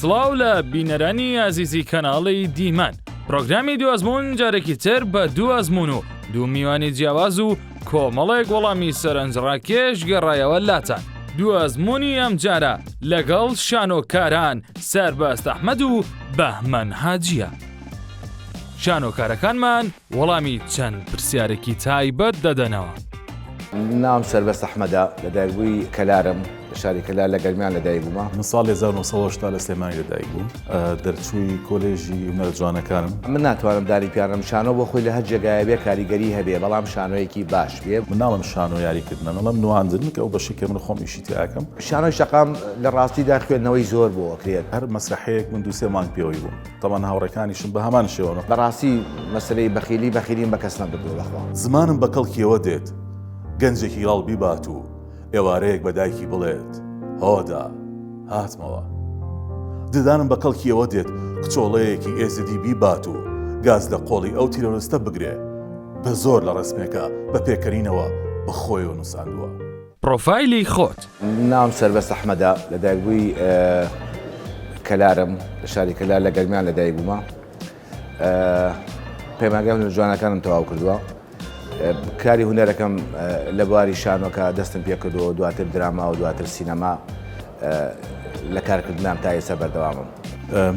سڵاو لە بینەرانی ئازیزی کەناڵی دیمەن. پرۆگرامی دوازمون جارێکی تر بە دوو ئەزمون و دوو میوانی جیاواز و کۆمەڵێک وەڵامی سەرنجڕاکێش گەڕایەوە لاتان. دوو ئەزمونی ئەم جارە لەگەڵ شانۆکاران سەربەست ئەحمەد و بەهمەن حاجیە. شانۆکارەکانمان وەڵامی چەند پرسیارێکی تایبەت دەدەنەوە. نام سەربەست ئەحمەدە لەدایکبووی کەلارم لە شاری کەلار لە گەرمیان لەدایک بوومە. من ساڵی 1970 لە سلێمانی لەدایک بووم، دەرچووی کۆلێژی هونەرە جوانەکانم. من ناتوانم داری پیانم شانۆ بۆ خۆی لە هەر جێگایە بێ کاریگەری هەبێ، بەڵام شانۆیەکی باش بێ. من ناڵم شانۆ یاریکردنە، نەڵم نواندن کە ئەو بەشی کە من خۆم ئیشی تیاکەم. شانۆی شەقام لە ڕاستیدا خوێندنەوەی زۆر بۆ ئەکرێت. هەر مەسرحەیەک من 2-3 مانگ پێوەی بووم. تەمان هاوڕێکانیشم بە هەمان شێوەوە. بەڕاستی مەسلەی بەخیلیم بە کەس نەبردووە بەخوا. زمانم بە کەڵکیەوە دێت، گەنجێکی لاڵ بیبات و ئێوارەیەک بە دایکی بڵێت هۆدا هاتمەوە. ددانم بە کەڵکیەوە دێت کچۆڵەیەکی ئێزدی بیبات و گاز لە قۆڵی ئەو تیرۆریستە بگرێ، بە زۆر لە ڕسمێکە بە پێکەرینەوە بە خۆیەوە نووساندووە. پرۆفایلی خۆت. نام سەربەست ئەحمەدە لەدایکبووی کەلارم لە شاری کەلار لە گەرمیان لەدایک بوومە. پەیمانگای هونەرە جوانەکانم تەواو کردووە. کاری هونەرەکەم لە بواری شانۆکە دەستم پێ کردەوە، دواتر دراما و دواتر سینەما لە کارکردنام تا ئێستا بەردەوامم.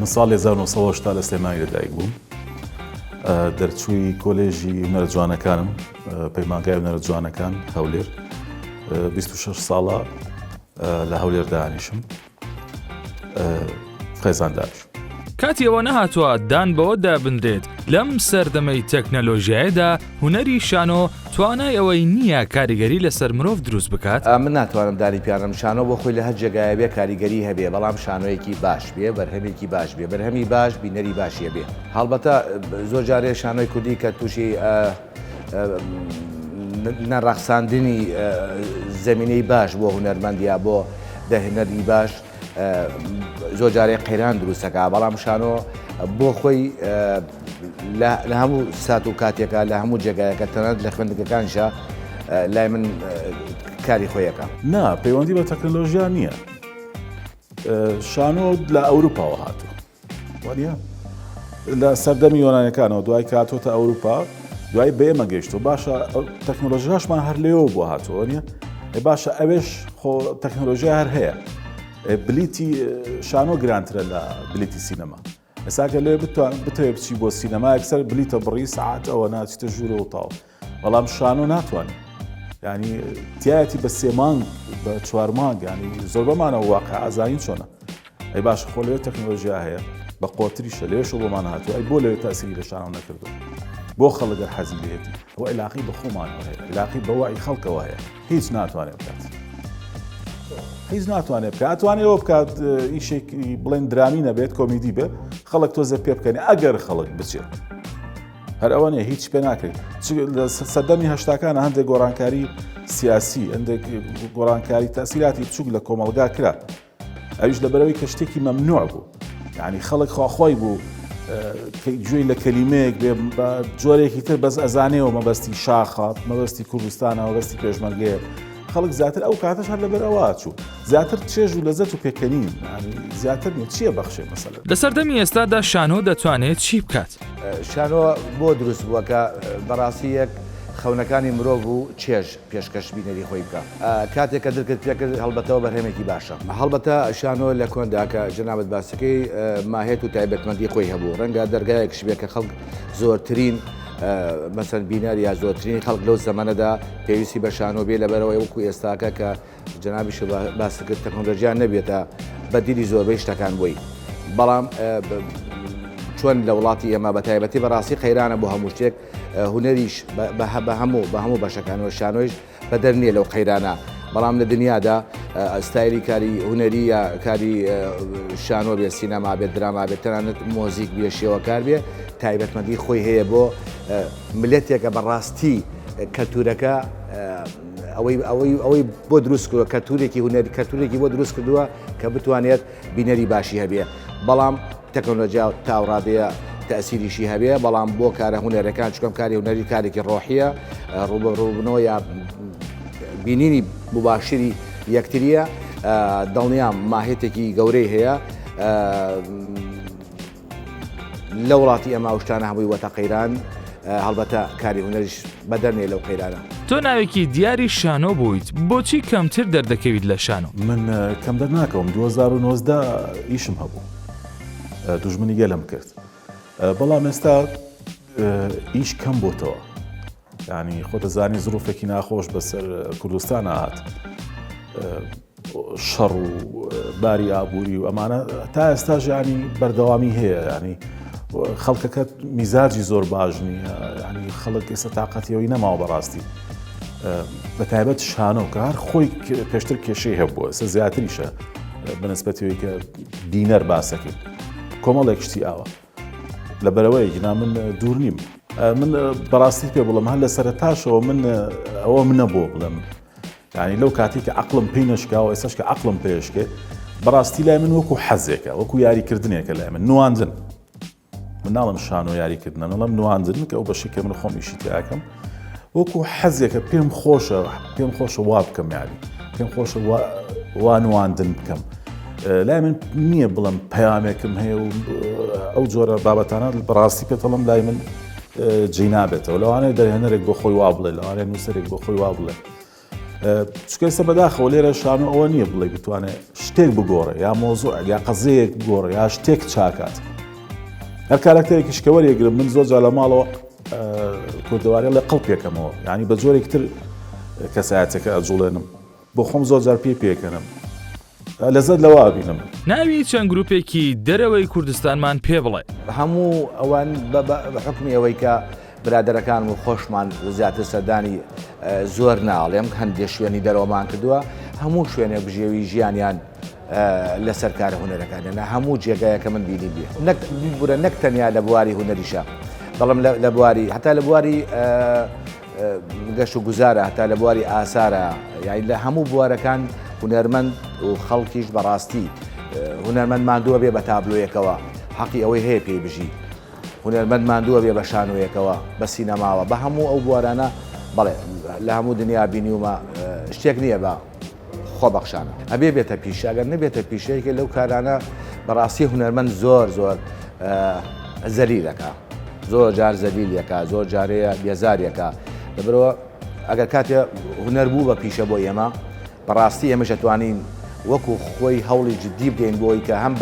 من ساڵی 1970 لە سلێمانی لەدایک بووم، دەرچووی کۆلێژی هونەرە جوانەکانم، پەیمانگای هونەرە جوانەکان هەولێر. 26 ساڵە لە هەولێر دانیشم، خێزانداریش. کاتی ئەوە نەهاتووە دان بەوە دابندرێت لەم سەردەمەی تەکنەلۆژیایەدا هونەری شانۆ توانای ئەوەی نییە کاریگەری لەسەر مرۆڤ دروست بکات. من ناتوانم داری پیانم شانۆ بۆ خۆی لە هەر جێگایە بێ کاریگەری هەبێ، بەڵام شانۆیەکی باش بێ، بەرهەمێکی باش بێ، بەرهەمی باش بینەری باشیە بێ. هەڵبەتە زۆر جارێ شانۆی کوردی کە تووشی نەڕەخساندنی زەمینەی باش بۆ هونەرمەندیا بۆ دەهێنەری باش زۆر جارێ قەیران دروستەکە، بەڵام شانۆ بۆ خۆی لە هەموو سات و کاتێکە لە هەموو جێگایەکە تەنانەت لە خوێندنگەکانشە لای من کاری خۆیەکە. نا پەیوەندی بە تەکنۆلۆژیا نییە. شانۆ لە ئەوروپاوە هاتووە، وانە لە سەردەمی یۆنانیەکانەوە دوای کاتۆتە ئەوروپا، دوای بێمە گەیشتەوە. باشە تەکنۆلۆژیاشمان هەر لێەوە بۆ هاتووە نیە، باشە ئەوێش خۆ تەکنۆلۆژیا هەر هەیە. بلیتی شانۆ گرانترە لە بلیتی سینەما. ئێساکە لێ بتوێت بچی بۆ سینەما یەکسەر بلیتە بڕی سەعات ئەوە ناچیتە ژوورە و تاو، بەڵام شانۆ ناتوانێت، ینی تایەتی بە 3 مانگ بە 4 مانگ، ینی زۆر بەمانەوە واقع ئازاین چۆنە. ئەی باشە خۆ لەوێ تەکنۆلۆژیا هەیە بە قۆتریشە لێشە بۆمان هاتووە، ئەی بۆ لەوێ تاسیری لە شانۆ نەکردو، بۆ خەڵگەر حەزی لێتی ئەوە علاقی بە خۆمانەوە هەیە، علاقی بە وای خەڵکەوە هەیە، هیچ ناتوانێت بکات. هیچ ناتوانێت بکات، ئەتوانێتەوە بکات ئیشێکی بڵێن درامی نەبێت، کۆمیدی بێت، خەڵک تۆزە پێ بکەنی ئەگەر خەڵک بچێت. هەر ئەوە نیە هیچ پێ ناکرێت. لە سەردەمی هەشتاکانە هەندێک گۆڕانکاری سیاسی، هەندێک گۆڕانکاری تەسیراتی بچووک لە کۆمەڵگا کرا، ئەویش لەبەرەوەی کە شتێکی مەمنوع بوو، یعنی خەڵک خواخۆی بوو گوێی لە کەلیمەیەک بێ بە جۆرێکی تر بەس ئەزانێەوە مەبەستی شاخات، مەبەستی کوردستانە، مەبەستی پێشمەرگەیە. خەڵک زیاتر ئەو کاتەش هەر لەبەرەوە چوو، زیاتر چێژ و لەزەت و پێکەنین، زیاتر نیە چییە بەخشێ مەسەلە. لە سەردەمی ئێستادا شانۆ دەتوانێت چی بکات؟ شانۆ بۆ دروست بووە کە بەڕاستی یەک خەونەکانی مرۆڤ و چێژ پێشکەش بینەری خۆی بکە. کاتێک کە دڵکت پێکرد هەڵبەتەوە بەرهەمێکی باشە. هەڵبەتە شانۆ لە کۆندا کە جەنابەت باسەکەی ماهێت و تایبەتمەندی خۆی هەبوو، ڕەنگە دەرگایەکش بێت کە خەڵک زۆرترین مەسەن بینەر یا زۆرترین خەڵک لەو زەمانەدا پێویستی بە شانۆ بێ لەبەرەوەی وەکو ئێستاکە کە جەنابیش باسەکرد تەکنۆلۆژیان نەبێتە بەدیلی زۆربەی شتەکان بۆی. بەڵام چۆن لە وڵاتی ئێمە بە تایبەتی بەڕاستی قەیرانە بۆ هەموو شتێک، هونەریش بە هەموو بەشەکانەوە شانۆیش بەدەر نییە لەو قەیرانە، بەڵام لە دنیادا ستایلی کاری هونەری یا کاری شانۆ بێت، سینەما بێت، دراما بێت، تەنانەت مۆزیک بێ، شێوەکار بێ، تایبەتمەندی خۆی هەیە بۆ ملەتێکە بەڕاستی کەلتورەکە ئەوەی بۆ دروست کردووە، کەلتورێکی هونەری کەلتورێکی بۆ دروست کردووە کە بتوانێت بینەری باشی هەبێ. بەڵام تەکنۆلۆژیا تاوڕادەیە تەسیریشی هەبێ، بەڵام بۆ کارە هونەرەکان چکەم کاری هونەری کارێکی ڕۆحیە، ڕوبنەوە یا بینینی مباشری یەکتریە، دڵنیام ماهێتێکی گەورەی هەیە لە وڵاتی ئەمە شتانە هەمووی وەتە قەیران هەڵبەتە کاری هونەریش بەدەرنێ لەو قەیرانە. تۆ ناوێکی دیاری شانۆ بوویت، بۆچی کەمتر دەردەکەویت لە شانۆ؟ من کەم دەرناکەوم 2019 ئیشم هەبوو دوژمنی گەلم کرد، بەڵام ئێستا ئیش کەم بۆتەوە، یعنی خۆتە زانی زروفێکی ناخۆش بەسەر کوردستان هات، شەڕ و باری ئابووری و ئەمانە تا ئێستا ژیانی بەردەوامی هەیە، ینی خەڵکەکە میزاجی زۆر باش نییە، ینی خەڵک ئێستا تااقەتیەوەی نەماوە بەڕاستی بە تایبەت شانۆ کە هەر خۆی پێشتر کێشەی هەبووە ئێستا زیاتریشە بەنسبەتەوەی کە دینەر باسەکەی کۆمەڵێک شتی ئاوە لەبەرەوەی جنا من دوور نیم. من بەڕاستی پێ بڵم هەر لە سەرتاشەوە من ئەوە منە بۆ بڵم، یعنی لەو کاتی کە عقلم پێی نەشکاوە ئێستاش کە عقلم پێشکێ بەڕاستی لای من وەکو حەزێکە وەکو یاریکردنێکە لای من نواندن، من ناڵم شان و یاریکردنە نەڵم نواندن کە ئەو بەشی کە من خۆم ئیشی تیاکەم وەکو حەزێکە پێم خۆشە وا بکەم، یاری پێم خۆشە وا نواندن بکەم. لای من نییە بڵم پەیامێکم هەیە و ئەو جۆرە بابەتانە بەڕاستی پێتەڵم لای من جێ نابێتەوە، لەوانەیە دەرهێنەرێک بۆ خۆی وا بڵێ، لەوانەیە نووسەرێک بۆ خۆی وا بڵێ. چکە ئێستا بەداخەوە لێرە شانۆ ئەوە نییە بڵێ بتوانێت شتێک بگۆڕێ یا مۆزوع یا قەزەیەک بگۆڕێ یا شتێک چاکات. هەر کارکتەرێکی شکەوەریەگرم من زۆر جا لە ماڵەوە کوردەواری لە قەڵپێکەمەوە، ینی بە جۆرێک تر کەسایەتێکە ئەجوڵێنم بۆ خۆم زۆر جار پێکەنم لەزەت لەوا بینم. ناوی چەند گروپێکی دەرەوەی کوردستانمان پێ بڵێ؟ هەموو ئەوان بە حکمی ئەوەی کە برادەرەکان و خۆشمان زیاتر سەردانی زۆر ناڵێم هەندێک شوێنی دەرەوەمان کردووە، هەموو شوێنێ بژێوی ژیانیان لەسەر کارە هونەرەکانیانە هەموو جێگایەکە من بینی بێ بورە نەک تەنیا لە بواری هونەریشە، بەڵام لە بواری هەتا لە بواری گەشت و گوزارە، هەتا لە بواری ئاسارە، یعنی لە هەموو بوارەکان هونەرمەند و خەڵکیش بەڕاستی هونەرمەند ماندووە بێ بە تابلۆیەکەوە، حەقی ئەوەی هەیە پێی بژی، هونەرمەند ماندووە بێ بە شانۆیەکەوە بە سینەماوە بە هەموو ئەو بوارانە. بەڵێ لە هەموو دنیا بینیومە شتێک نییە بە خۆبەخشانە ئەبێ بێتە پیش، ئەگەر نەبێتە پیشەیەکە لەو کارانە بەڕاستی هونەرمەند زۆر زەلیلەکە، زۆر جار زەلیلەکە، زۆر جارەیە بێزاریەکە. لەبەرەوە ئەگەر کاتێ هونەر بوو بە پیشە بۆ ئێمە بەڕاستی ئێمەش دەتوانین وەکو خۆی هەوڵی جدی بدەین بۆی کە هەم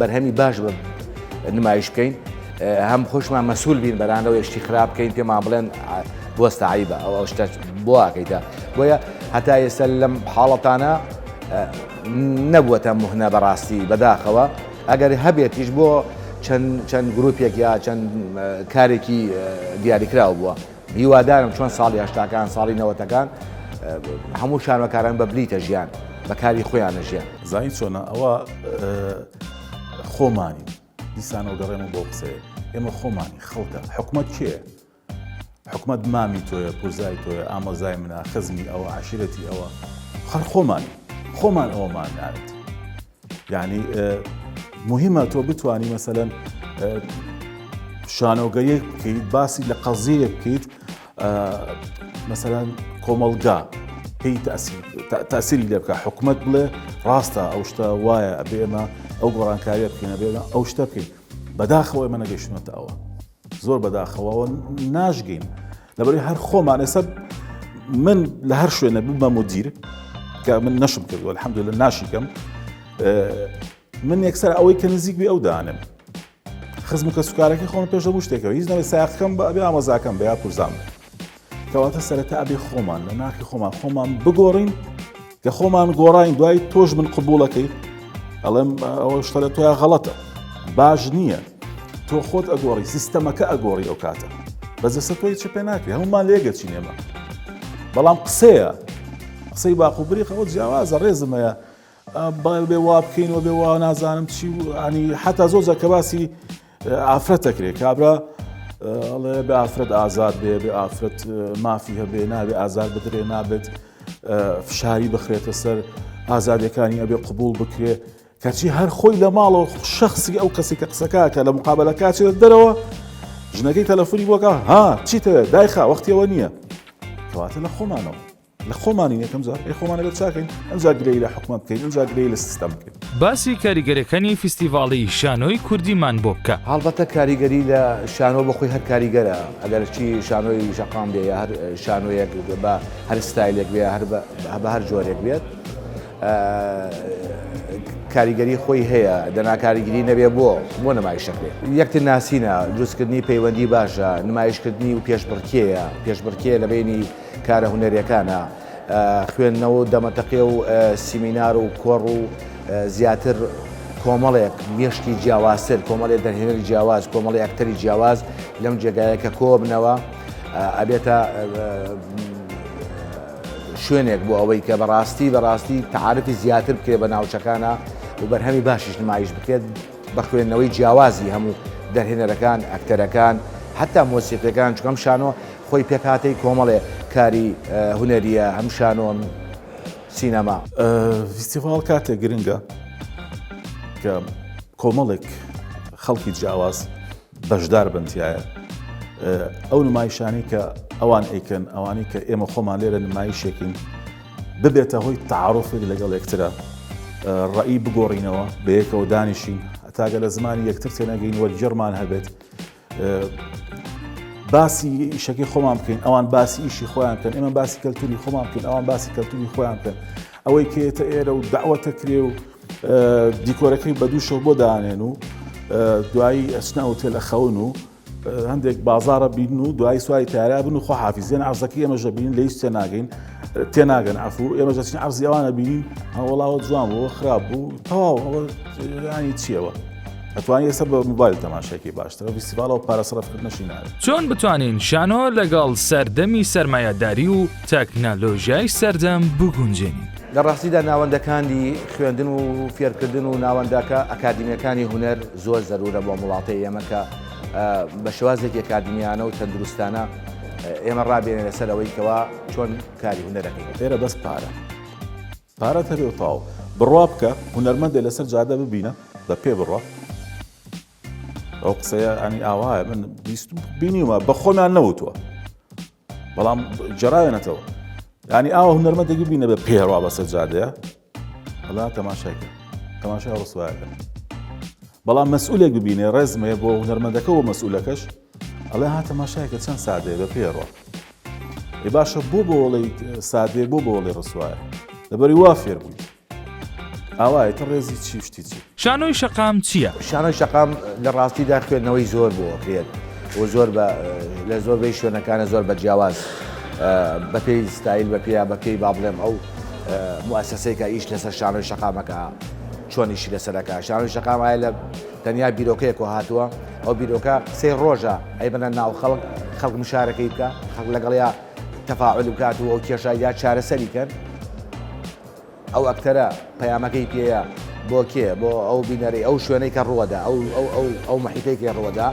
بەرهەمی باش نمایش بکەین، هەم خۆشمان مەسوول بین بەرانەوە یشتی خراپ بکەین، پێمان بڵێن بۆستە عیبە ئەو شتە بۆکەیتە. بۆیە هەتا ئێستا لەم حاڵەتانە نەبووەتە مهنە بەڕاستی بەداخەوە، ئەگەر هەبێتیش بۆ چەند گروپێک یا چەند کارێکی دیاریکراوە بووە. هیوادارم چۆن ساڵی هەشتاکان ساڵی نەوەتەکان هەموو شانۆکاران بەبلیتە ژیان بەکاری خۆیانە ژیان. زانی چۆنە ئەوە خۆمانی دیسانەوە گەڕێمە بۆ قسەیە ئێمە خۆمانی خەڵکە حکومەت کێ؟ حکومەت مامی تۆیە، پورزای تۆیە، ئامۆزای منە، خزمی ئەوە، عشیرەتی ئەوە، خەر خۆمان ئەوەمان ناوێت. یعنی مهمە تۆ بتوانی مەسەلەن شانۆگەیەک بکەیت، باسی لە قەزەیەک بکەیت، مەسەلەن کۆمەڵگا پێی تاسیری لێ بکە، حکومەت بڵێ ڕاستە ئەو شتە وایە ئەبێ ئێمە ئەو گۆڕانکاریە بکەین، ئەبێ ئەو شتە بکەین. بەداخەوە ئێمە نەگەیشتونەتە ئەوە، زۆر بەداخەوەەوە ناشگەین لەبەرەوەی هەر خۆمان. ئێستا من لە هەر شوێنە ببمە مدیر کە من نەشم کردووە الحەمدولillah ناشیکەم، من یەکسەر ئەوەی کە نزیک بێ ئەو دانم خزم و کەسوکارەکەی خۆم پێش بوو شتێکەوە هیچ نەوێت سایقەکەم بە ئامۆزاکەم بە یا پورزام کەواتە سەرەتا ئەبێ خۆمان لە ناخی خۆمان بگۆڕین کە خۆمان گۆڕین، دوای تۆش من قبوڵەکەی ئەڵێم ئەوە شتە لە تۆیان غەڵەتە باش نییە، تۆ خۆت ئەگۆڕی سیستەمەکە ئەگۆڕی ئەو کاتە بەزەسە تۆی چ پێ ناکرێ هەمومان لێگەچین ئێمە. بەڵام قسەی باقوبری خەوە جیاوازە ڕێزم هەیە بێ وا بکەینەوە بێ وا نازانم چی ینی حتا زۆر کە باسی ئافرەتەکرێ کابرا ئەڵێ بێ ئافرەت ئازاد بێ، بێ ئافرەت مافی هەبێ، نابێ ئازار بدرێ، نابێت فشاری بخرێتە سەر ئازادیەکانی، ئەبێ قبول بکرێ کەچی هەر خۆی لە ماڵەوە شخصی ئەو کەسی کە قسەکە لە مقابلەکە چێت دەرەوە ژنەکەی تەلەفۆنی بۆکە ها چیتەوێت دایخا وەختیەوە نییە، کەواتە لە خۆمانەوە لە خۆمانی یەکەم جار خۆمانە بە چاکەین ئەمجا گرەی لە حکومە بکەین ئەمجا گرەی لە سیستەم بکەین. باسی کاریگەرەکانی فیستیڤاڵی شانۆی کوردیمان بۆ بکە. هەڵبەتە کاریگەری لە شانۆ بەخۆی هەر کاریگەرە ئەگەر چی شانۆی شەقام بێ یا هەر شانۆیەک بە هەر ستایلێک بێ بە هەر جۆرێک بێت کاریگەری خۆی هەیە دەنا کاریگەری نەبێ بۆ نمایشەک بێ یەکتر ناسینە دروستکردنی پەیوەندی باشە نمایشکردنی و پێشبڕکێ لە بینی کارە هونەریەکانە خوێندنەوە دەمەتەقێ و سیمینار و کۆڕ و زیاتر کۆمەڵێک مێشکی جیاوازتر کۆمەڵێک دەرهێنەری جیاواز کۆمەڵی ئەکتەری جیاواز لەم جێگایەکە کۆ بنەوە ئەبێتە شوێنێک بۆ ئەوەی کە بەڕاستی تعارفی زیاتر بکرێ بە ناوچەکانە و بەرهەمی باشیش نمایش بکرێت بە خوێندنەوەی جیاوازی هەموو دەرهێنەرەکان ئەکتەرەکان حتا مۆسیقیەکان چکەم شانۆ خۆی پێکاتەی کۆمەڵێ کاری هونەریە هەم شانۆ سینەما. فیستیڤاڵ کاتێک گرنگە کە کۆمەڵێک خەڵکی جیاواز بەشدار بنتیایە ئەو نمایشانی کە ئەوان ئەیکەن ئەوانی کە ئێمە خۆمان لێرە نمایشێکین ببێتە هۆی تعارفێک لەگەڵ یەکترە ڕەئی بگۆڕینەوە بە یەکەوە دانیشین هەتاگە لە زمانی یەکتر تێنەگەین وەرگێڕمان هەبێت باسی ئیشەکەی خۆمان بکەین ئەوان باسی ئیشی خۆیان بکەن ئێمە باسی کەلتوری خۆمان بکەین ئەوان باسی کەلتوری خۆیان بکەن ئەوەی کێتە ئێرە و داوەتە کرێ و دیکۆرەکەی بە دووشەوە بۆ دانێن و دوایی ئەچنە ئوتێل ئەخەون و هەندێک بازارە بین و دوای سوای تارا بن و خۆ حافیزیان عەرزەکەی ئێمەژە بینین لە هیچ تێناگەن عەفو ئێمە دەچین عەرزی ئەوانە بینین وەڵاوە جوان بوو خراپ بوو تەواو ئەوە ینی چیەوە ئەتوانین ئێستا بە موبایل تەماشایەکی باشترە فیستیڤاڵەوە پارە سەرفکردنەشی ناوێت. چۆن بتوانین شانۆ لەگەڵ سەردەمی سەرمایەداری و تەکنەلۆژیای سەردەم بگونجێنین؟ لە ڕاستیدا ناوەندەکانی خوێندن و فێرکردن و ناوەندەکە ئەکادیمیەکانی هونەر زۆر زەرورە بۆ وڵاتی ئێمە کە بە شێوازێکی ئەکادیمیانە و تەندروستانە ئێمە ڕابێنێ لەسەر ئەوەی کەوا چۆن کاری هونەرەکەی لێرە بەس پارە هەبێ و تاو بڕوا بکە هونەرمەندێ لەسەر جادە ببینە بە پێ بڕوا ئەو قسەیە ئەنی ئاوایە من بینیومە بە خۆمیان نەوتووە بەڵام جێراوێنێتەوە ینی ئاوە هونەرمەندێکی بینە بە پێڕوا بەسەر جادەیە هەڵا تەماشایکە تەماشای ڕسوایەکە بەڵام مەسئولێک ببینێ ڕێزمەیە بۆ هونەرمەندەکە و مەسئولەکەش ئەڵێ ها تەماشایەکە چەند سادەیە بە پێڕۆ ێ باشە بۆ وڵی سادێ بۆ وڵی ڕسوایە لەبەری وا فێر بووی ئاوایە تە ڕێزی چی شتی چی. شانۆی شەقام چییە؟ شانۆی شەقام لە ڕاستیدا خوێندنەوەی زۆر بۆ کرێت و زۆر لە زۆربەی شوێنەکانە زۆر بە جیاواز بە پێی ستایل بە پێیا بە پێی با بڵێم ئەو موسسەیەکە ئیش لەسەر شانۆی شەقامەکە چۆنیشی لەسەرەکە شانۆی شەقام وایە لە تەنیا بیرۆکەیەکۆ هاتووە ئەو بیرۆکە سێ ڕۆژە ئەی بنە ناو خەڵک مشارەکەی بکە خەڵک لەگەڵیا تەفاعل بکات و ئەو کێشە یا چارەسەری کەن ئەو ئەکتەرە پەیامەکەی پێەیە بۆ کێ بۆ ئەو بینەری ئەو شوێنەی کە ڕوەدا ئەو مەحیتێکی ڕوەدا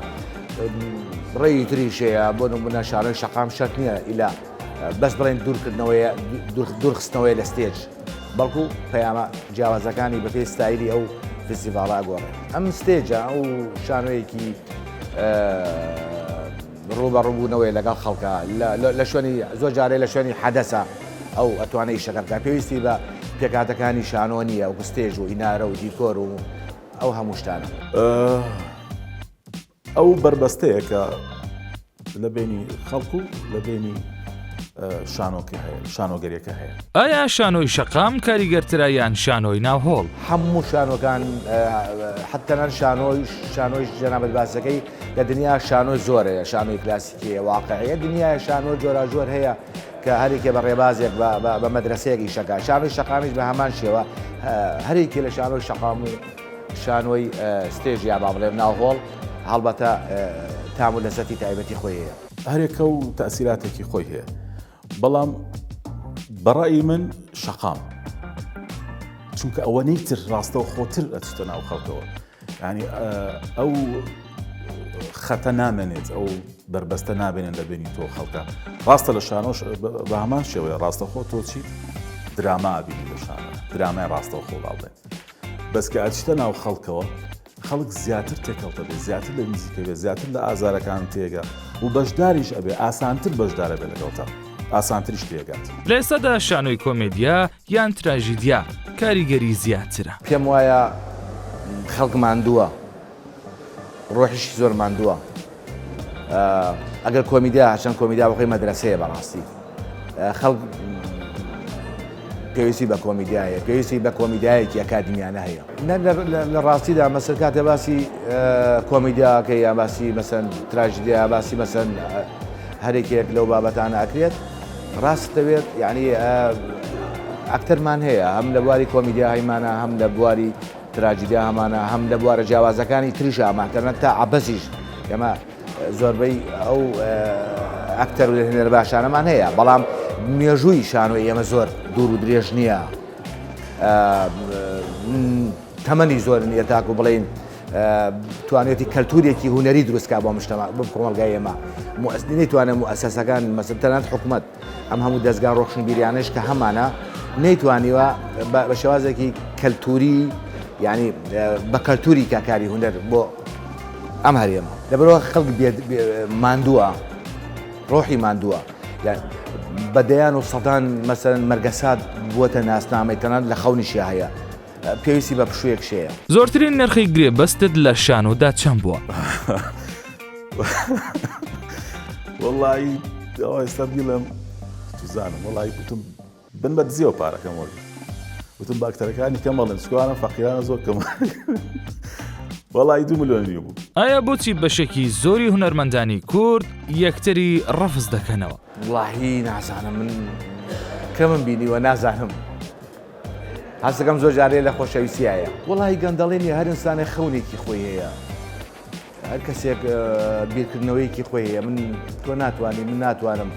ڕێی تریشەیە بۆ نمونە شانۆی شەقام شەرت نییە ئیلا بەس بڵێن دوورخستنەوەی لە ستێج بەڵکو پەیامە جیاوازەکانی بە پێی ستایلی ئەو فستیڤاڵە گۆڕێ ئەم ستێجە ئەو شانۆیەکی ڕوبەڕووبوونەوەی لەگەڵ خەڵکە لە شوێنی زۆر جارێ لە شوێنی حەدەسە ئەو ئەتوانەی شەکەرکە پێویستی بە پێکاتەکانی شانۆ نییە و ستێژ و ئینارە و دیکۆر و ئەو هەموو شتانە ئەو بربەستەیە کە لە بینی خەڵکو لە بینی شانۆگەریەکە هەیە. ئایا شانۆی شەقام کاریگەرترە یان شانۆی ناوهۆڵ؟ هەموو شانۆکان حتەنەر شانۆی جەنابەت باسەکەی لە دنیا شانۆی زۆرەیە شانۆی کلاسیکیە واقعەیە دنیای شانۆ جۆرا هەیە کە هەرێکێ بە ڕێبازێک بە مەدرسەیەکی شەکا شانۆی شەقامیش بە هەمان شێوە هەرێکی لە شانۆی شەقام و شانۆی ستێژ یا با بڵێم ناوهۆڵ هەڵبەتە تام و لەزەتی تایبەتی خۆی هەیە هەرێکە و تەسیراتێکی خۆی هەیە بەڵام بەڕای من شەقام چونکە ئەوە نەیتر ڕاستەوە خۆتر ئەچتە ناو خەڵکەوە ینی ئەو خەتە نامێنێت ئەو بربەستە نابێنن لە بینی تۆ خەڵکە ڕاستە لە شانۆش بە هەمان شێوەیە ڕاستەخۆ تۆ چی دراما بینی لە شانە درامای ڕاستەوە خۆ باڵێن بەسکە ئەچتە ناو خەڵکەوە خەڵک زیاتر تێکەڵتە بێ زیاتر لە میزیکە بێ زیاتر لە ئازارەکان تێگە و بەشداریش ئەبێ ئاسانتر بەشدارە بێ لەگەڵتە ئاسانتریش تێگات. لە ئێستادا شانۆی کۆمێدیا یان تراژیدیا کاریگەری زیاترە. پێم وایە خەڵک ماندووە، ڕۆحیشی زۆر ماندووە. ئەگەر کۆمیدیا هەچەند کۆمیدیا بەخۆی مەدرسەیە بەڕاستی خەڵک پێویستی بە کۆمیدیایە، پێویستی بە کۆمیدیایەکی ئەکادمیانە هەیە. لە ڕاستیدا مەسەر کاتێ باسی کۆمیدیاکە یا باسی مەسەن تراژیدیا باسی مەسەن هەرێکێک لەو بابەتانە ئەکرێت ڕاست دەوێت یعنی ئەکتەرمان هەیە هەم لە بواری کۆمیدیا هەیمانە هەم لە بواری تراژیدیا هەمانە هەم لە بوارە جیاوازەکانی تریش ئاماکردن تا عەبەسیش ئێمە زۆربەی ئەو ئەکتەر و هێنەرە باشانەمان هەیە بەڵام مێژووی شانۆی ئێمە زۆر دوور و درێژ نییە تەمەنی زۆر نیە تاکو بڵێن توانێتی کەلتورێکی هونەری دروستکە بۆ مشتەما بۆ کۆمەلگای ئێمە نەیتوانێت مؤسسەکان مەسەڵەن تەنانەت حکوومەت ئەم هەموو دەستگا ڕۆشنبیریانەش کە هەمانە نەیتوانیوە بە شێوازێکی کەلتوری یعنی بە کەلتوری کاکاری هونەر بۆ ئەم هەرێمە لەبەرەوە خەڵک ماندووە ڕۆحی ماندووە بەدەیان و سەدان مەسەرەن مەرگەسات بووەتە ناسنامەی تەنانەت لە خەونیشی هەیە پێویستی بە پشوویەک شەیە. زۆرترین نرخی گرێبەستت لە شانۆدا چەند بووە؟ وەڵی ئێستا بیڵم توزانم وەڵی گوتم بن بە دزیەوە پارەکەم وەری وتم باکتەرەکانی کەمەڵن سوکوانە فەقیرانە زۆر کەم وەڵی 2 ملیۆنی بوو. ئایا بۆچی بەشێکی زۆری هونەرمەندانی کورد یەکتری ڕەفز دەکەنەوە؟ وڵاهی نازانم من کە من بینیوە نازانم هەستەکەم زۆر جارێ لە خۆشەویستیایە وڵی گەندەڵێنی هەر ئینسانێک خەونێکی خۆی هەیە هەر کەسێک بیرکردنەوەیکی خۆی هەیە من تۆ ناتوانانی من ناتوانم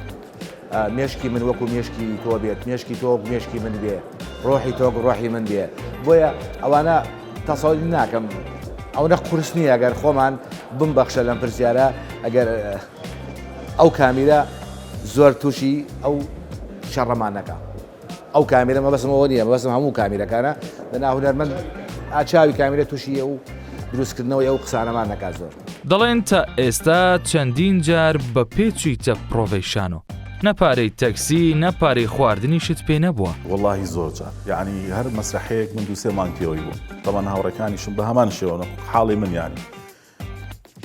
مێشکی من وەکو مێشکی تۆ بێت مێشکی تۆ مێشکی من بێ ڕۆحی تۆ ڕۆحی من بێ بۆیە ئەوانە تەسەوری ناکەم ئەو نە قورس نییە ئەگەر خۆمان بمبەخشە لەم پرسیارە ئەگەر ئەو کامیرە زۆر تووشی ئەو شەڕەمانەکە ئەو کامیرە مەبەسمەوە نییە مەبەسم هەموو کامیرەکانە لەناو هونەرمەند ئاچاوی کامیرە تووشیە و دروستکردنەوەی ئەو قسانەمان نەکات زۆر دەڵێن تا ئێستا چەندین جار بە پێچوویتە پرۆڤەی شانۆ نەپارەی تەکسی نەپارەی خواردنیشت پێ نەبووە. وەڵی زۆر جار یعنی هەر مەسرحەیەک من 2-3 مانگ پێوەی بوو تەمان هاوڕێکانیشم بە هەمان شێوە حاڵی من یانی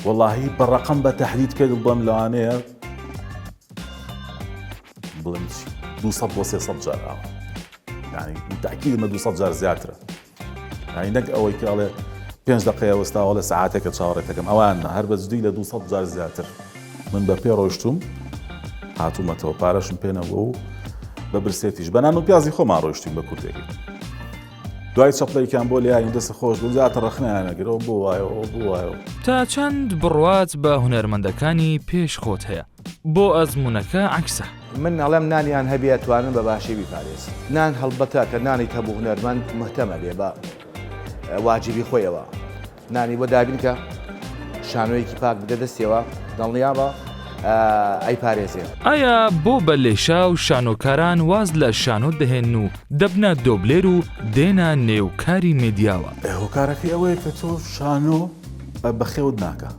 وەڵی بە ڕەقەم بە تەحدید پێ بڵم لەوانەیە بڵم 200 بۆ 300 جار یعنی تاکید مە 200 جار زیاترە یعنی نەک ئەوەی کە ئەڵێ 5 دقەیە وەستاوە لە سەعاتێکە چاوەڕێتەکەم ئەوانە هەر بە جدی لە 200 جار زیاتر من بە پێ ڕۆیشتوم هاتوومەتەوە پارەشم پێنەوە و بە برسێتیش بەنان و پیازی خۆمان ڕۆیشتیم بە کورتێکی دوای چەپڵێکیان بۆ لیاین دەستە خۆش بوو زیاتر ڕخنیانەگرەوە بۆ وایەوە بۆ وایەوە تا چەند بڕوات بە هونەرمەندەکانی پێش خۆت هەیە بۆ ئەزمونونەکە عکسە من ئەڵێم نانیان هەبێت توانن بە باشی بیپارێز نان هەڵبەتە کە نانی هەبوو هونەرمەند مهتەمە بێ بە واجبی خۆیەوە نانی بۆ دابین کە شانۆیەکی پاک بدە دەستێەوە دڵنیابە ئەی پارێزێ. ئایا بۆ بە لێشا و شانۆکاران واز لە شانۆ دەهێن و دەبنە دۆبلێر و دێنە نێوکاری مێدیاوە؟ هۆکارەکەی ئەوەیە کە تۆ شانۆ بەخێوت ناکە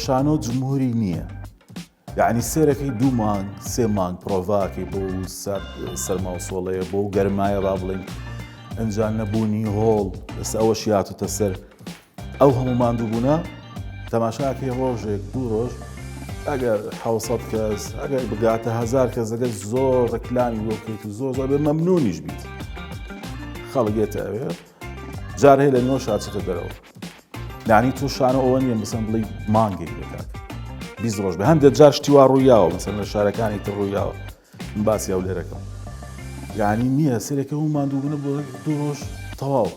شانۆ جمهوری نییە یعنی سێرەکەی 2 مانگ 3 مانگ پرۆڤاکەی بۆ سەرماوسۆڵەیە بۆ گەرمایە با بڵین ئەنجان نەبوونی هۆڵ ئەس ئەوەش یاتوتە سەر ئەو هەموو ماندووبوونا تەماشاکەی ڕۆژێک 2 ڕۆژ ئەگەر 700 کەس ئەگەر بگاتە 1000 کەس ئەگەر زۆر ڕکلامی بۆکەیت و زۆر زۆر بێ مەمنونیش بیت خەڵگێتە ئەوێ جار هەیە لە نێوە شاچێتە دەرەوە یعنی تو شانۆ ئەوە نیە مەسەن بڵی مانگێک بکات 20 ڕۆژ بێ هەندێک جار شتی وا ڕوویاوە مەسەن لە شارەکانی تر ڕوویاوە من باسی ئەو لێرەکەم یعنی نییە سێرەکە و ماندووبوونە بۆ 2 ڕۆژ تەواو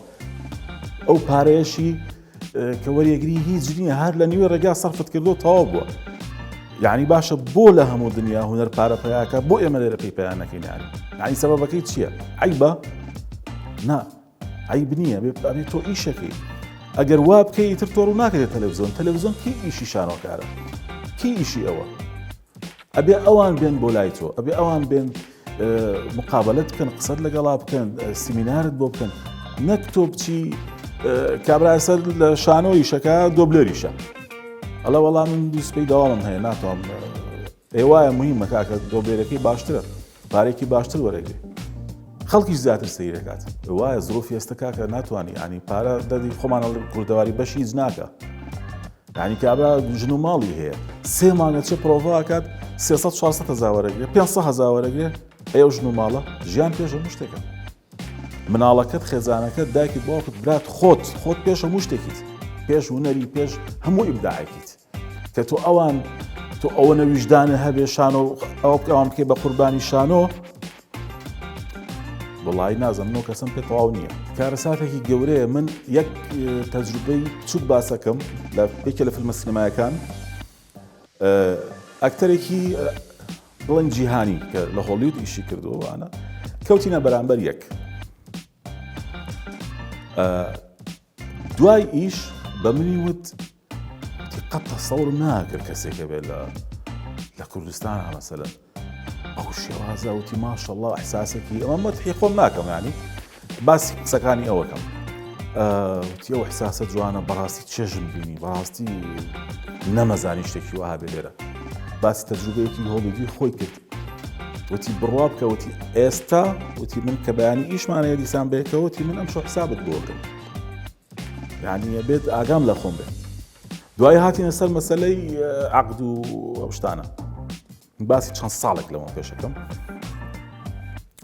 ئەو پارەیەشی کە وەریەگری هیچ نییە هەر لە نیوێ ڕێگا سەرفت کردو تەواو بووە یعنی باشە بۆ لە هەموو دنیا هونەر پارە پیاکە بۆ ئێمە لێرە پێی پێیان نەکەین یعنی سەبەبەکەی چییە؟ عیبە؟ نا عیب نییە بێ تۆ ئیشەکەی ئەگەر وا بکەی تر تۆ ڕوو ناکرێت تەلەڤیزۆن کی ئیشی شانۆکارە کی ئیشی ئەوە ئەبێ ئەوان بێن بۆ لای تۆ ئەبێ ئەوان بێن مقابلت بکەن قسەت لەگەڵا بکەن سیمینارت بۆ بکەن نەک تۆ بچی کابرا سەر لە شانۆ ئیشەکە دۆبلەریشە ئەڵە وەڵام من دووسپەی داوامم هەیە ناتوانم ئێوایە مهمە کاکە دۆبێرەکەی باشترە پارێکی باشتر وەرەگرێ خەڵکیش زیاتر سەیرەکات وایە زۆر ئێستا کاکە ناتوانانی ینی پارە دەدی خۆمان کوردەواری بەشی هیچ ناکە ینی کابرا ژن و ماڵی هەیە 3 مانگە چه پرۆڤاکات 300 هزار وەرەگرێ 500 هزار وەرەگرێ ئەو ژن و ماڵە ژیان پێش هەموو شتێکە مناڵەکەت خێزانەکەت دایکت باوکت برات خۆت پێش هەموو شتێکیت پێش هونەری پێش هەموو ئیبداعێکیت کە تۆ تۆ ئەوە نەویژدانە هەبێ شانۆ ئەوە ئەوان بکەی بە قوربانی شانۆ وڵی نازم نۆ کەسم پێ تەواو نییە کارەساتێکی گەورەیە من یەک تەجروبەی چوت باسەکەم لە یەکێ لە فیلمە سینەمایەکان ئەکتەرێکی بڵێن جیهانی کە لە هۆلیوود ئیشی کردووانە کەوتینە بەرامبەر یەک دوای ئیش بە منی وت قەت تەسەوڕ ناکرد کەسێکە بێت لە کوردستان مەسەلەن ئەو شێوازە وتی ماشەڵڵا ئەحساسێکی ئەمە مەدحی خۆم ناکەم ینی باسی قسەکانی ئەوەکەم وتی ئەو ئەحساسە جوانە بەڕاستی چێژم بینی بەڕاستی نەمەزانی شتێکی وها بێ لێرە باسی تەجروبەیەکی هۆلیوودی خۆی کرد وتی بڕوا بکە وتی ئێستا وتی من کە بەیانی ئیشمانەیە دیسان بێکەوە وتی من ئەم شۆ حسابت بۆکەم یعنی بێت ئاگام لە خۆم بێت دوای هاتینە سەر مەسەلەی عەقد و ئەو شتانە باسی چەند ساڵێک لەمە پێشەکەم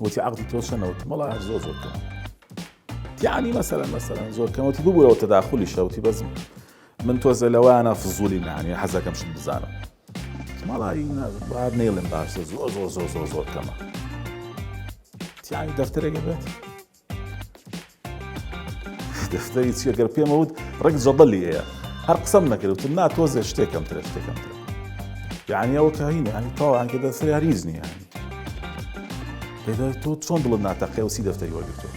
وتی عەقدی تۆ چەندە وتی وەڵا زۆر کەم یعنی مەسەلەن زۆر کەم وتی ببوورەوە تەداخولیشە وتی بەس من تۆزە لەوانە فزولی نانی حەزەکەم شت بزانم مەڵی بار نێڵم باشە زۆر کەمە یعنی دەفتەرێکە بێت دەفتەری چیە گەر پێمە وت ڕێک جەدەلی هەیە هەر قسەم نەکردوتم نا تۆزێ شتێکم ترە یعنی ئەوە کە هینە ینی تاوانکە دەسەری هەریزنی ینی پێدا تۆ چۆن دڵت ناتەقێ و سی دەفتەری وەرگرتۆ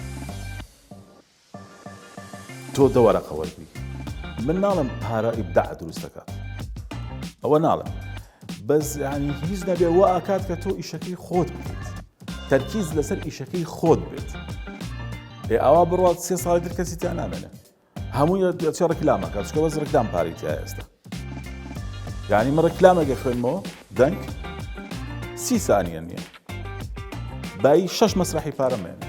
تۆ دەوەرەقە وەرگری من ناڵم پارە ئیبداع دروست دەکات ئەوە ناڵم بەس ینی هیچ نەبێ وا ئاکات کە تۆ ئیشەکەی خۆت بکەیت تەرکیز لەسەر ئیشەکەی خۆت بێت ئەوە بڕات 3 ساڵی تر کەسی تیان نامێنێ هەمووی چ ڕکلامەکە چکە بەس ڕکلام پارەی تیا ئێستا یعنی من ڕکلامەکە خوێنمەوە دەنگ 30 سانیە نییە بای 6 مەسرحی پارەمێنێ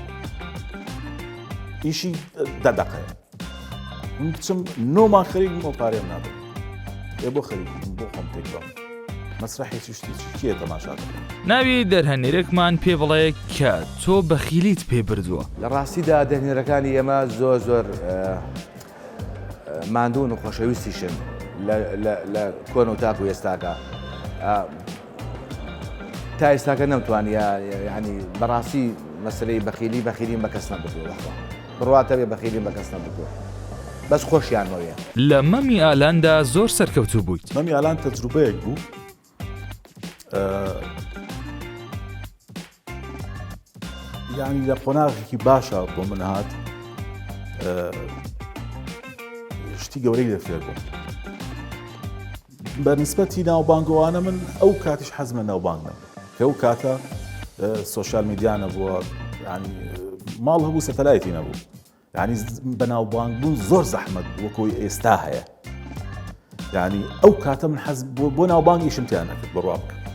ئیشی 10 دقەیە من بچم 9 مان خەریکم بۆ پارەم نادەم بۆ خەریکم بۆ خۆم تێکڕم مەسرحێکی شتی کێ تەماشا دەکەم ناوی دەرهەنێرێکمان پێ بڵێ کە تۆ بەخیلیت پێ بردووە لە ڕاستیدا دەرهێنەرەکانی ئێمە زۆر ماندوون و خۆشەویستیشن لە کۆن و تاک و ئێستاکە تا ئێستاکە نەمتوانیە ینی بەڕاستی مەسلەی بەخیلین بە کەس نەبردووە بڕواتە بێ بەخیلین بە کەس نەبردووە بەس خۆشیانەوەیە لە مەمی ئالاندا زۆر سەرکەوتوو بوویت مەمی ئالان تەجروبەیەک بوو یعنی لە قۆناغێکی باشە بۆ من هات شتی گەورەی دەفێر بووم بە نسبەتی ناوبانگەوانە من ئەو کاتیش حەزمە ناوبانگ نەبوو کە ئەو کاتە سۆشیال میدیا نەبووە ینی ماڵ هەبوو سەتەلایتی نەبوو ینی بە ناوبانگ بوون زۆر زەحمەت وەکۆی ئێستا هەیە ینی ئەو کاتە من حەز بۆ ناوبانگ ئیشم تیان نەکرد بڕوا بکەم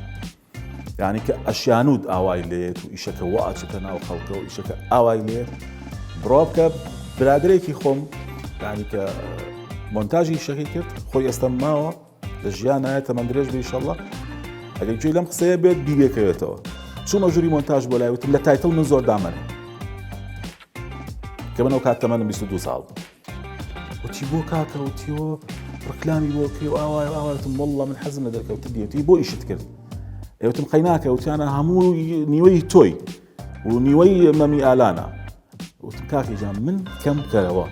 ینی کە ئەشیانود ئاوای لێت و ئیشەکە واچێتە ناو خەڵکە و ئیشەکە ئاوای لێت بڕوا بکە برادرێکی خۆم ینی کە مۆنتاژی ئیشەکەی کرد خۆی ئێستا ماوە لە ژیان نایە تەمەند درێژ بێ ئینشەڵڵا ئەگەر گوێی لەم قسەیە بێت بیبێکەوێتەوە چوومە ژووری مۆنتاژ بۆ لای وتم لە تایتڵ من زۆر دامەنێ کە من ئەو کات تەمەنم 22 ساڵ وتی بۆ کاکە وتیەوە ڕکلامی بۆ کڕی و ئاواتم وەڵڵا من حەزم لە دەرکەوتن دیوتی بۆ ئیشت کرد ئێوتم قەیناکە وتیانە هەموو نیوەی تۆی و نیوەی مەمی ئالانە وتم کاکی جان من کەم کەرەوە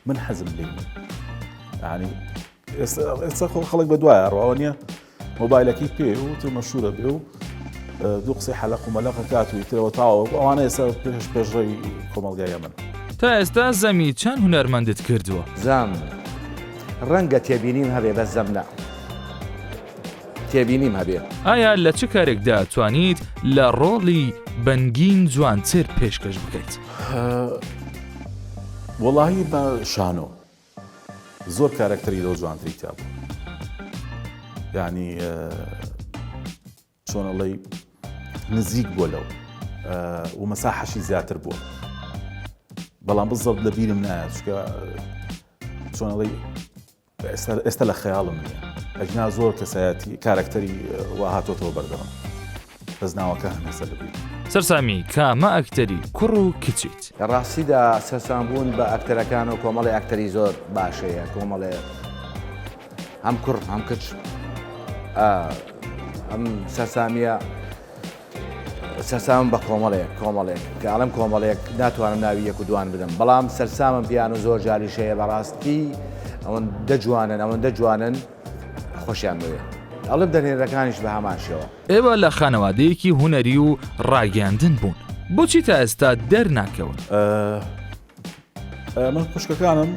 من حەزم لێ ینی ئێستا خەڵک بە دوایە ڕەوە نییە مۆبایلەکەی پێ و تر مەشهورە بێ و دوو قسەی حەلەق و مەلەقە کات و ئیترەوە تاوە ئەوانە ئێستا پێشڕێی کۆمەڵگایە من تا ئێستا زەمی چەند هونەرمەندت کردووە زام ڕەنگە تێبینیم هەبێ بەس زەمنا تێبینیم هەبێ ئایا لە چ کارێکدا توانیت لە ڕۆڵی بەنگین جوانتر پێشکەش بکەیت وەڵاهی بە شانۆ زۆر کارکتەری لەو جوانتری تا بوو ینی چۆنەڵی نزیک بۆ لەو و مەساحەشی زیاتر بووە بەڵام بزەڵ لە بیرم نایە چکە چۆنەڵی ئێستا لە خەیاڵم نیە ئەجنا زۆر کەسایەتی کارکتەری وا هاتۆتەوە بەردەوام بەس ناوەکە هەمێسە لە بیر سەرسامی کامە ئەکتەری کوڕ و کچیت ڕاستیدا سەرسامبوون بە ئەکتەرەکان و کۆمەڵی ئەکتەری زۆر باشەیە کۆمەڵێ هەم کوڕ هەم کچ ئەم سەرسامیە سەرسامم بە کۆمەڵێک کە ئەڵم کۆمەڵێک ناتوانم ناوی یەک و دوان بدەم بەڵام سەرسامم پیان و زۆر جاریشەیە بەڕاستی ئەوەندە جوانن خۆشیان بوێ ئەڵم دەرهێنەرەکانیش بە هەمان شێوە ئێوە لە خانەوادەیەکی هونەری و ڕاگەاندن بوون بۆچی تا ئێستا دەرناکەون من خوشکەکانم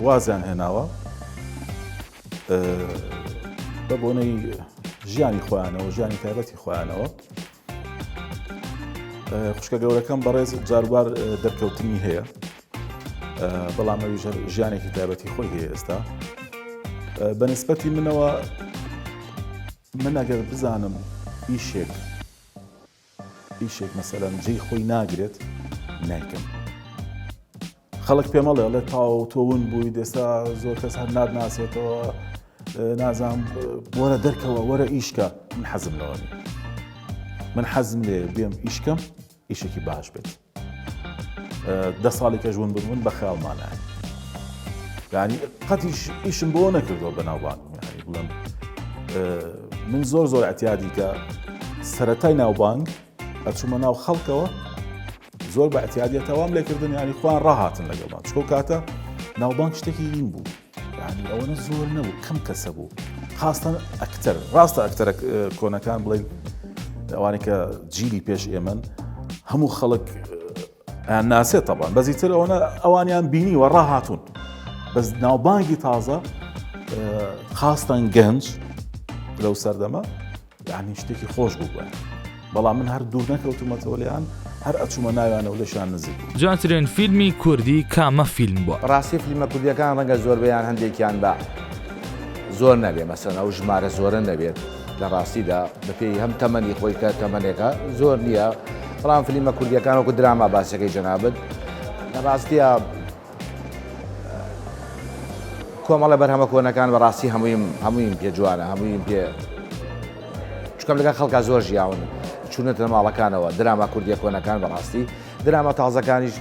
وازیان هێناوە بە بۆنەی ژیانی خۆیانەوە ژیانی تایبەتی خۆیانەوە خوشکە گەورەکەم بەڕێز جاروبار دەرکەوتنی هەیە بەڵام ئەوی ژیانێکی تایبەتی خۆی هەیە ئێستا بە نسبەتی منەوە من ئەگەر بزانم ئیشێک مەسەلەن جێی خۆی ناگرێت نایکەم خەڵک پێمەڵێ ئەڵێ تاو تۆون بووی دێستا زۆر کەس هەر ناسێتەوە نازانم وەرە دەرکەوە وەرە ئیشکە من حەزم لەوە نیە من حەزم لێ بێم ئیشکەم ئیشێکی باش بێت 10 ساڵی کە ژوون بوون بە خەیاڵمانایە یعنی قەت ئیشم بۆ نەکردەوە بەناوبانگ بڵێم من زۆر ئەتیادی کە سەرەتای ناوبانگ ئەچوومە ناو خەڵکەوە زۆر بە ئەتیادیە تەوام لێکردن ینی خۆیان ڕاهاتن لەگەڵمان چکە کاتە ناوبانگ شتێکی هین بوو یعنی ئەوەنە زۆر نەبوو کەم کەسە بوو خاستن ئەکتەر ڕاستە ئەکتەرە کۆنەکان بڵێ ئەوانێک کە جیلی پێش ئێمن هەموو خەڵک ئەیان ناسێت تەبان بەزی تر ئەوانیان بینی وە ڕاهاتون بەس ناوبانگی تازە خاستن گەنج لەو سەردەمە یعنی شتێکی خۆش بوو بەڵام من هەر دوور نەکەوتومەتەوە لێیان هەر ئەچوومە ناویانەوە لەشان نزیک جوانترین فیلمی کوردی کامە فیلم بووە ڕاستی فیلمە کوردیەکان ڕەنگە زۆر بەیان هەندێکیان بە زۆر نەبێ مەسەن ئەو ژمارە زۆرە نەبێت لە ڕاستیدا بەپێی هەم تەمەنی خۆی کە تەمەنێکە زۆر نییە بەڵام فیلمە کوردیەکان وەکو دراما باسەکەی جەنابەت لە ڕاستیە کۆمەڵە بەرهەمە کۆنەکان بەڕاستی هەموویم پێ جوانە هەموویم پێ چکەم لەگەن خەڵکە زۆر ژیاون چوونەتە ماڵەکانەوە دراما کوردیە کۆنەکان بەڕاستی دراما تازەکانیش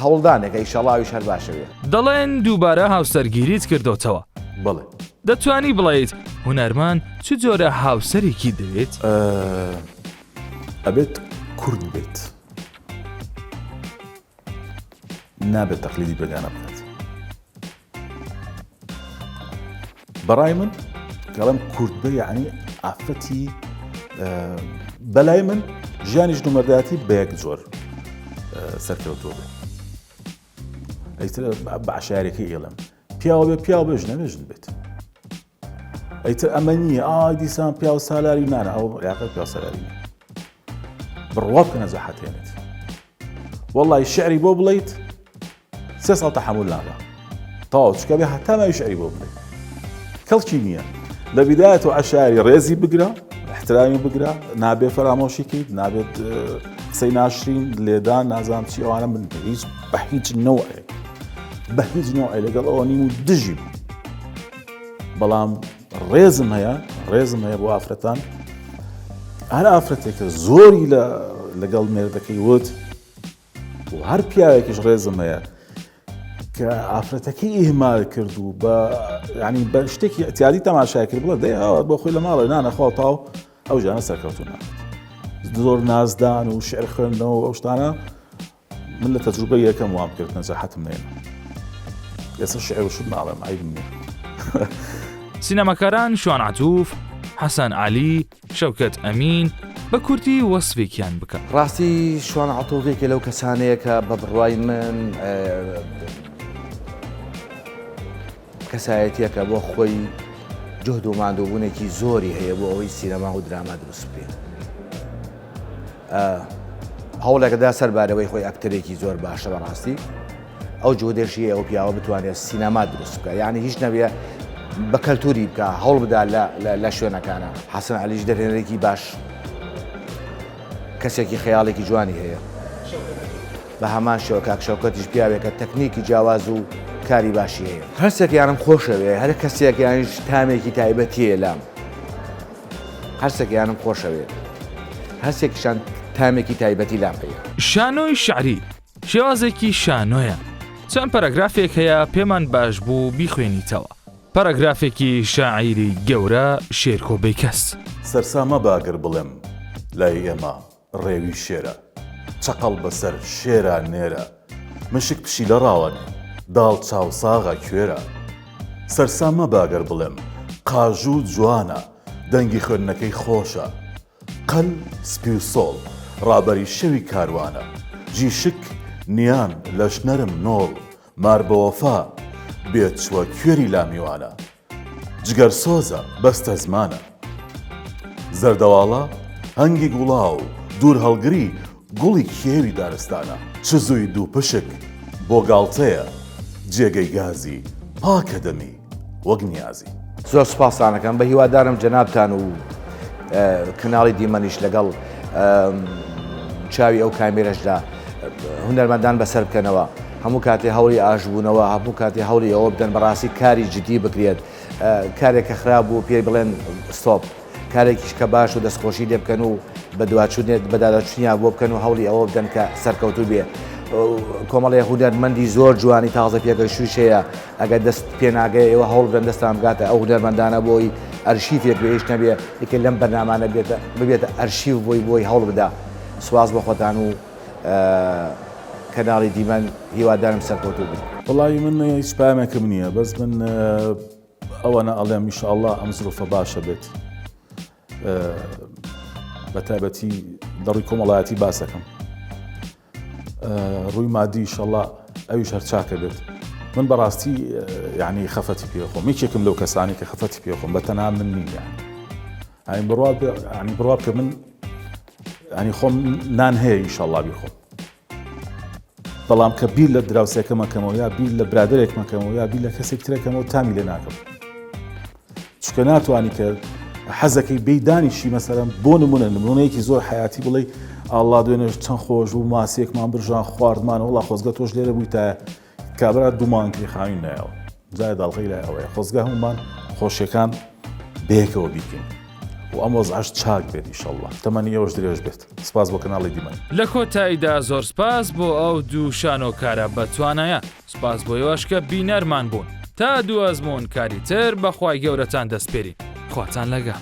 هەوڵدانێکە ئیشەڵاویش هەر باشەوێ دەڵێن دووبارە هاوسەرگیریت کردوتەوە بڵێ دەتوانی بڵێیت هونەرمان چ جۆرە هاوسەرێکی دەوێت ئەبێت کورد بێت نابێت تەقلیدی بەگانە بکات بەڕای من کەڵم کورد بێ یعنی ئافرەتی بەلای من ژیانی ژنومەردایەتی بە یەک جۆر سەرکەوتووە بێت ئەیتر بە عشارێکی ئێڵم پیاوە بێ پیاو بێ ژنە بێ ژن بێت ئەیتر ئەمە نییە دیسان پیا و سالاری نانە ئەو یاقە پیا سەلاری نیە بڕوا بکە نەزەحەتێنێت وەڵی شعری بۆ بڵیت 3 ساڵ تەحمل نادا تاو چکە بێ هەتاماوی شعری بۆ بڵێت کەڵکی نییە لە بیدایەت و عەشاری ڕێزی بگرە احترامی بگرە نابێ فەرامۆشیکەیت نابێت قسەی ناشرین لێدان نازانم چی ئەوانە من بە هیچ نەوعێک بە هیچ نەوعێ لەگەڵ ئەوە نیم و دژیم بەڵام ڕێزم هەیە بۆ ئافرەتان هەر ئافرەتێکە زۆری لەگەڵ مێردەکەی وت و هەر پیاوێکیش ڕێزم هەیە کە ئافرەتەکەی ئیهمال کرد و ینی بە شتێکی ئەتیادی تەماشای کرد بڵێ دەی ئەوە بۆ خۆی لە ماڵە نانەخوا تاو ئەو ژانە سەرکەوتو نابێت زۆر نازدان و شعر خوێندنەوە ئەو شتانە من لە تەجروبە یەکەم وام کرد نەجاحەتم نێنە ئێستا شعر و شت ناڵێم عیبم نییە سینەماکاران شوان عەتوف حەسەن عەلی شەوکەت ئەمین بە کورتی وەسفێکیان بکە ڕاستی شوان عەتوفێکە لەو کەسانەیە کە بە بڕوای من کەسایەتیەکە بۆ خۆی جهد و ماندووبوونێکی زۆری هەیە بۆ ئەوەی سینەما و دراما دروست بکرێت هەوڵێکەدا سەربارەوەی خۆی ئەکتەرێکی زۆر باشە بەڕاستی ئەو جودێشیە ئەو پیاوە بتوانێت سینەما دروست بکە یعنی هیچ نەبێ بە کەلتوری بکە هەوڵ بدا لە شوێنەکانە حەسەن عەلیش دەرێنەرێکی باش کەسێکی خەیاڵێکی جوانی هەیە بە هەمان شێوە کاک شەوکەتیش پیاوێکە تەکنیکی جیاواز و کاری باشی هەیە هەرسێکیانم خۆشەوێ هەر کەسێکیانیش تامێکی تایبەتیە لام هەرسێکیانم خۆشەوێ هەرسێکیشان تامێکی تایبەتی لام هەیە شانۆی شعری شێوازێکی شانۆیە چەند پەرەگرافێک هەیە پێمان باش بوو بیخوێنیتەوە پەرەگرافێکی شاعیری گەورە شێرکۆ بەیکەس سەرسامە باگر بڵێم لای ئێمە ڕێوی شێرە چقەڵ بەسەر شێرە نێرە مشک پشی لە ڕاوەنێ داڵ چاو ساغا کوێرە سەرسامە باگەر بڵێم قاژوو جوانە دەنگی خوێندنەکەی خۆشە قەل سپی و سۆڵ ڕابەری شەوی کاروانە جیشک نیان لەش نەرم نۆڵ مار بە وەفا بێت چوە کوێری لامیوانە جگەر سۆزە بەستە زمانە زەردەواڵە هەنگی گوڵاو دوور هەڵگری گوڵی کێوی دارستانە چ زووی دوو پشک بۆ گاڵتەیە جێگەی گازی پاکە دەمی وەک نیازی زۆر سوپاسانەکەم بە هیوادارم جەنابتان و کەناڵی دیمەنیش لەگەڵ چاوی ئەو کامێرەشدا هونەرمەندان بەسەر بکەنەوە هەموو کاتێ هەوڵی ئاژبوونەوە هەموو کاتێ هەوڵی ئەوە بدەن بەڕاستی کاری جدی بکرێت کارێکە خراپ بوو پێی بڵێن ستۆپ کارێکیش کە باش و دەستخۆشی لێ بکەن و بەدواچوونێت بەدادەچنیا بۆ بکەن و هەوڵی ئەوە بدەن کە سەرکەوتوو بێ کۆمەڵی هونەرمەندی زۆر جوانی تازە پێگەشتوش هەیە ئەگەر دەست پێناگەی ئێوە هەوڵ بدەن دەستان بگاتە ئەو هونەرمەندانە بۆی ئەرشیفێک بێش نەبێ یەکێ لەم بەرنامانە ببێتە ئەرشیف بۆی هەوڵ بدا سواز بە خۆتان و کەناڵی دیمەن هیوادارم سەرکەوتوو بن وڵی من هیچ پامێکم نییە بەس من ئەوەنە ئەڵێم ئیشەڵڵا ئەم زروفە باشە بێت بە تایبەتی دەڕووی کۆمەڵایەتی باسەکەم ڕووی مادی ئیشەڵڵا ئەویش هەر چاکە بێت من بەڕاستی یعنی خەفەتی پێخۆم یەکێکم لەو کەسانی کە خەفەتی پێخۆم بە تەنها من نییە ینی بڕوا کە من ینی خۆم نان هەیە ئیشەڵڵا بیخۆم بەڵام کە بیر لە دراوسێکەمەکەمەوە یا بیر لە برادێکمەکەمەوە یا بیر لە کەسێک ترەکەمەوە تامی لێ ناکەم چکە ناتوانانی کە حەزەکەی بەیدانیشی مەسەرم بۆ نمونەیەکی زۆر حیاتی بڵێ ئاڵا دوێنێش چەند خۆش و ماسیەکمان برژان خواردمانە وڵا خۆزگە تۆش لێرە بووی تا کابرا دوومانکری خاوین نایەوە جای داڵغی لای ئەوەیە خۆزگە هەمومان خۆشیەکان بەیەکەوە بیکەین و ئەم وەزعش چاک بێت ئیشەڵڵا تەمەنی ئەوەش درێژ بێت سپاس بۆ کەناڵی دیمەن لە کۆتاییدا زۆر سپاس بۆ ئەو دوو شانۆکارە بەتوانایە سپاس بۆ ئێوەش کە بینەرمان بوون تا دوو ئەزموون کاری تر بەخوای گەورەتان دەستپێری خواتان لەگەڵ